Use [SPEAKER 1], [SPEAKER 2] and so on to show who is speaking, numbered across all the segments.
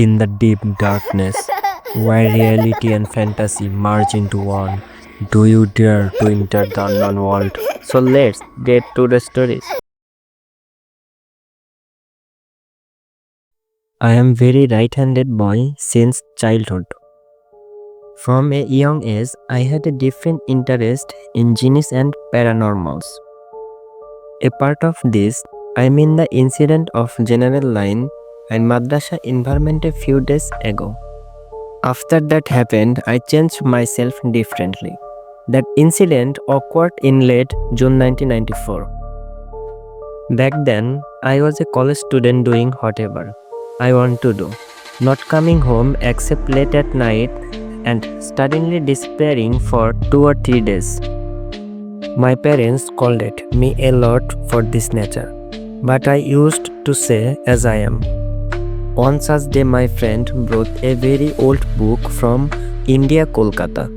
[SPEAKER 1] In the deep darkness, where reality and fantasy merge into one, do you dare to enter the unknown world? So let's get to the stories. I am very right-handed boy since childhood. From a young age, I had a different interest in genius and paranormals. A part of this, I mean the incident of General Line and Madrasa environment a few days ago. After that happened, I changed myself differently. That incident occurred in late June 1994. Back then, I was a college student doing whatever I want to do, not coming home except late at night and suddenly disappearing for 2 or 3 days. My parents scolded me a lot for this nature, but I used to say as I am. One such day my friend brought a very old book from India, Kolkata.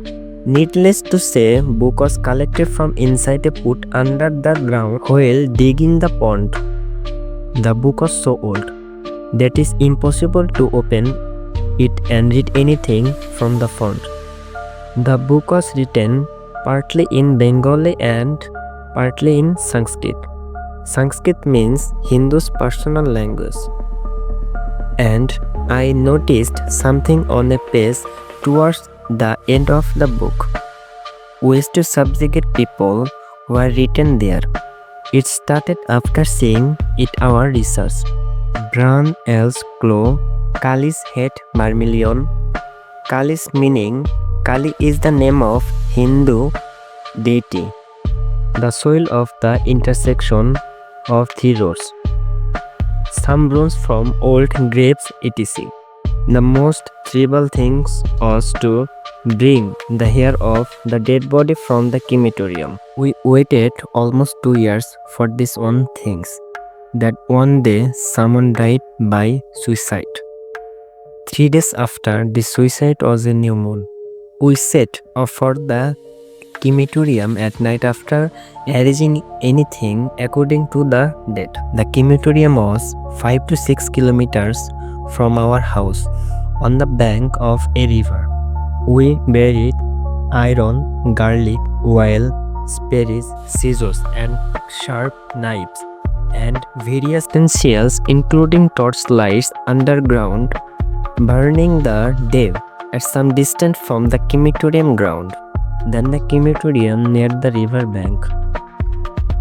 [SPEAKER 1] Needless to say, book was collected from inside a pit under the ground while digging the pond. The book was so old that it is impossible to open it and read anything from the font. The book was written partly in Bengali and partly in Sanskrit. Sanskrit means Hindu's personal language. And I noticed something on a page towards the end of the book. Ways to subjugate people were written there. It started after seeing it our research. Brown elves claw, Kali's head vermilion. Kali's meaning, Kali is the name of Hindu deity, the soil of the intersection of 3 roads. Some bones from old graves etc. The most trivial thing was to bring the hair of the dead body from the crematorium. We waited almost 2 years for this one thing, that one day someone died by suicide. 3 days after the suicide was a new moon. We set off for the crematorium at night after arranging anything according to the date. The crematorium was 5 to 6 kilometers from our house on the bank of a river. We buried iron, garlic, oil, spears, scissors and sharp knives and various utensils including torchlights underground, burning the dead at some distance from the crematorium ground. Then the crematorium near the river bank.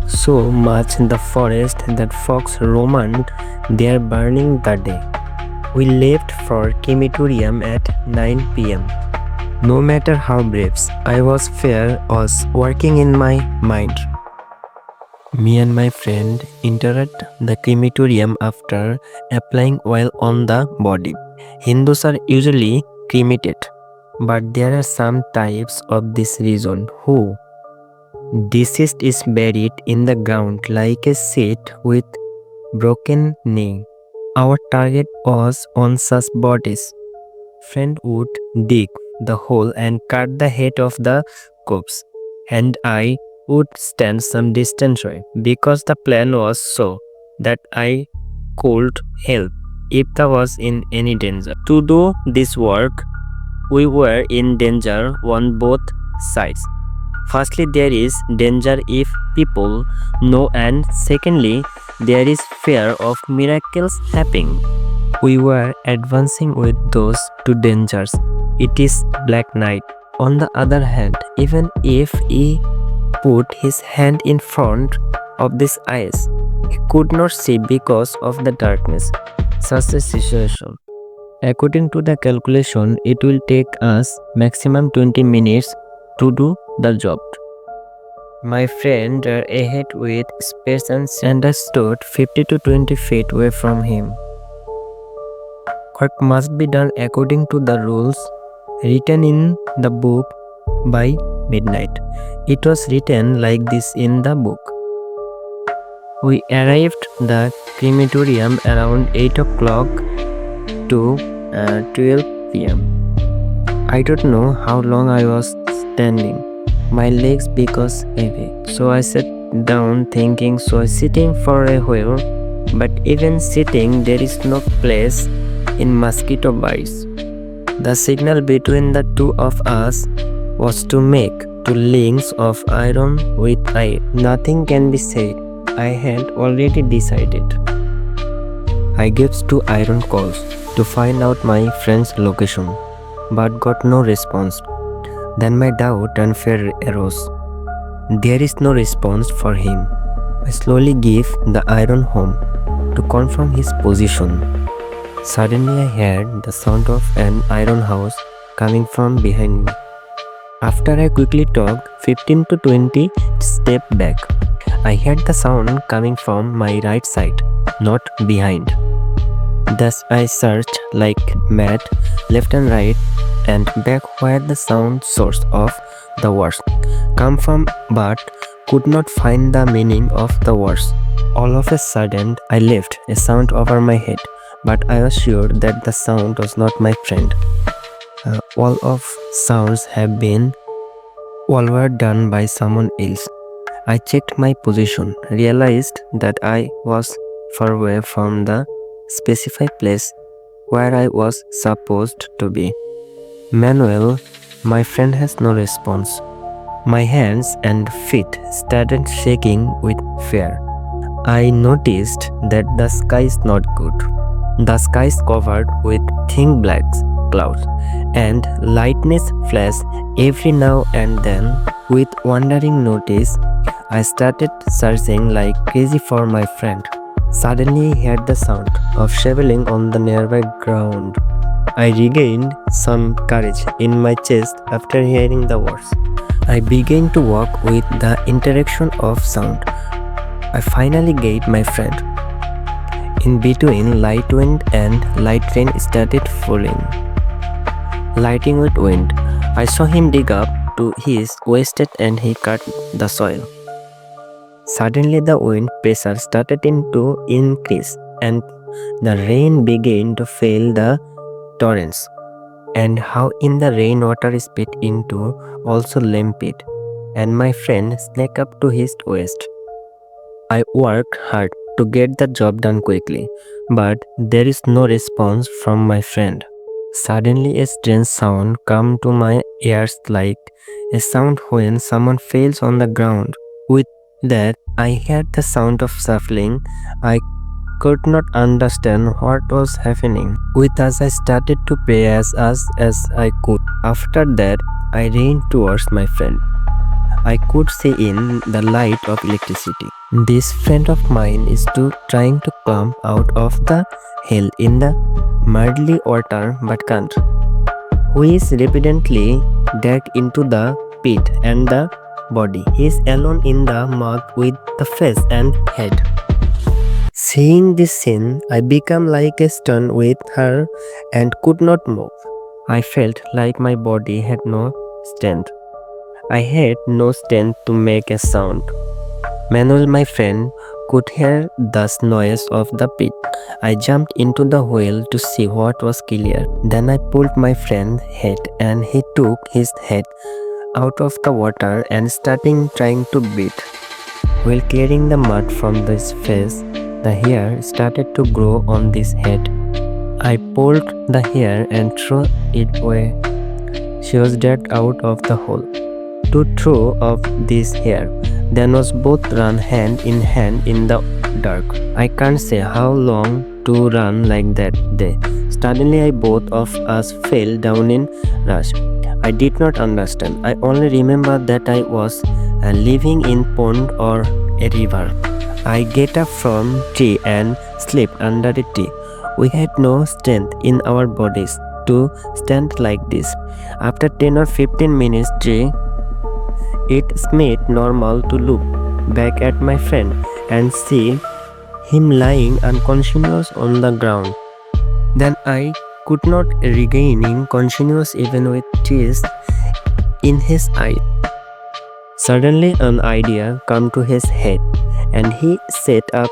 [SPEAKER 1] So much in the forest that fox roamed there burning the day. We left for crematorium at 9 p.m. No matter how brave I was, fear was working in my mind. Me and my friend entered the crematorium after applying oil on the body. Hindus are usually cremated, but there are some types of this region who deceased is buried in the ground like a seat with broken knee. Our target was on such bodies. Friend would dig the hole and cut the head of the corpse, and I would stand some distance away because the plan was so that I could help if there was in any danger. To do this work, we were in danger on both sides. Firstly, there is danger if people know, and secondly, there is fear of miracles happening. We were advancing with those two dangers. It is black night. On the other hand, even if he put his hand in front of this eyes, he could not see because of the darkness. Such a situation, according to the calculation, it will take us maximum 20 minutes to do the job. My friend ran ahead with space and I stood 50 to 20 feet away from him. What must be done according to the rules written in the book by midnight. It was written like this in the book. We arrived the crematorium around 8 o'clock to 12 p.m. I don't know how long I was standing. My legs because heavy. So I sat down thinking, so I sitting for a while, but even sitting there is no place in mosquito bites. The signal between the two of us was to make two links of iron with iron. Nothing can be said. I had already decided. I gave 2 iron calls to find out my friend's location, but got no response. Then my doubt and fear arose. There is no response for him. I slowly gave the iron home to confirm his position. Suddenly I heard the sound of an iron house coming from behind me. After I quickly took 15 to 20 steps back, I heard the sound coming from my right side, not behind. Thus I searched like mad, left and right and back where the sound source of the words come from, but could not find the meaning of the words. All of a sudden I left a sound over my head, but I was sure that the sound was not my friend. All of sounds were done by someone else. I checked my position, realized that I was far away from the specified place where I was supposed to be. Manuel, my friend, has no response. My hands and feet started shaking with fear. I noticed that the sky is not good. The sky is covered with thick black clouds, and lightness flashed every now and then. With wondering notice, I started searching like crazy for my friend. Suddenly I heard the sound of shoveling on the nearby ground. I regained some courage in my chest after hearing the words. I began to walk with the interaction of sound. I finally gained my friend. In between, light wind and light rain started falling. Lighting with wind, I saw him dig up to his waist and he cut the soil. Suddenly the wind pressure started to increase and the rain began to fill the torrents. And how in the rainwater spit into also limpid, and my friend snuck up to his waist. I worked hard to get the job done quickly, but there is no response from my friend. Suddenly a strange sound came to my ears, like a sound when someone falls on the ground. With that, I heard the sound of shuffling. I could not understand what was happening. With us, I started to pray as I could. After that, I ran towards my friend. I could see in the light of electricity. This friend of mine is trying to come out of the hell in the muddy water but can't. He is repeatedly dug into the pit and the body. He is alone in the mud with the face and head. Seeing this scene, I became like a stone with her and could not move. I felt like my body had no strength. I had no strength to make a sound. Manuel, my friend, could hear the noise of the pit. I jumped into the well to see what was clear. Then I pulled my friend's head and he took his head out of the water and started trying to breathe. While clearing the mud from his face, the hair started to grow on this head. I pulled the hair and threw it away. She was dragged out of the hole. To throw off this hair, then was both run hand in hand in the dark. I can't say how long to run like that day. Suddenly, both of us fell down in rush. I did not understand. I only remember that I was living in pond or a river. I get up from tree and sleep under a tree. We had no strength in our bodies to stand like this. After 10 or 15 minutes, it seemed normal to look back at my friend and see him lying unconscious on the ground. Then I could not regain consciousness even with tears in his eyes. Suddenly an idea came to his head and he set up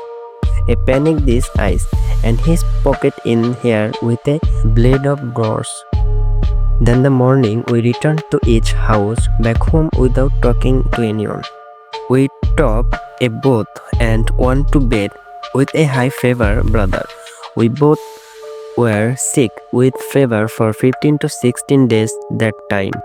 [SPEAKER 1] a panic this eyes and his pocket in here with a blade of grass. Then the morning we returned to each house back home without talking to anyone. We took a bath and went to bed with a high fever brother. We both were sick with fever for 15 to 16 days that time.